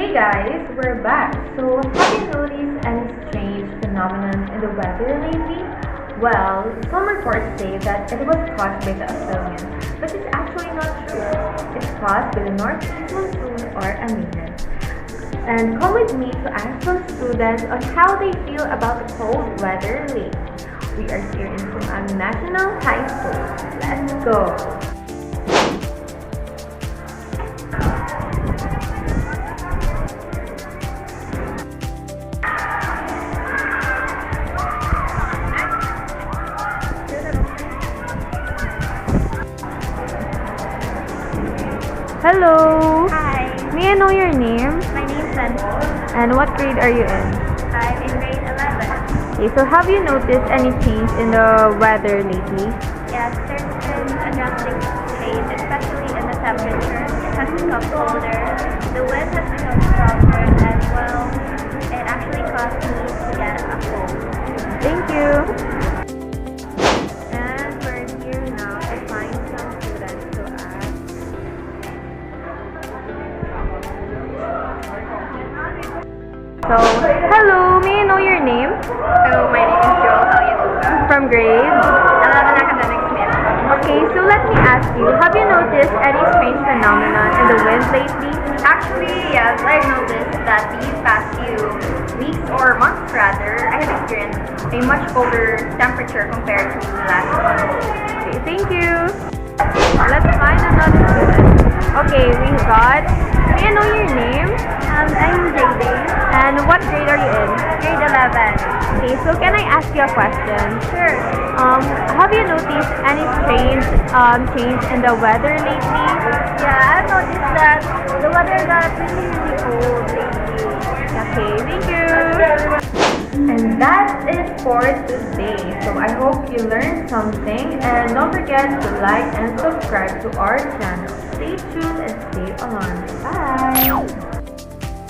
Hey guys, we're back. So, have you noticed any strange phenomenon in the weather lately? Well, some reports say that it was caused by the Australian, but it's actually not true. It's caused by the northeast monsoon or a mainland. And come with me to ask some students on how they feel about the cold weather lately. We are here in Sumang National High School. Let's go! Hello! Hi, May I know your name? my name is Len. And what grade are you in? I'm in grade 11. Okay, so have you noticed any change in the weather lately? Yes, there's been a drastic change, especially in the temperature. It has become colder, the wind has become stronger, and well, it actually caused me to get a cold. Thank you! And we're here now to find some students to ask. So, hello! May I know your name? Hello, my name is Joel Halyaluga. From grade? 11 academic Smith. Okay, so let me ask you, have you noticed any strange phenomenon in the wind lately? Actually, yes, I've noticed that these past few weeks or months rather, I have experienced a much colder temperature compared to last month. Okay, thank you! Let's find another student. Okay, we got, may I know your name? I'm JD, And what grade are you in? grade 11. Okay, so can I ask you a question? Sure. Have you noticed any strange change in the weather lately? Yeah, I've noticed that the weather got really cold lately. Okay, thank you. And that's it for today. So I hope you learned something, and don't forget to like and subscribe to our channel. Stay tuned and stay alarmed. Bye!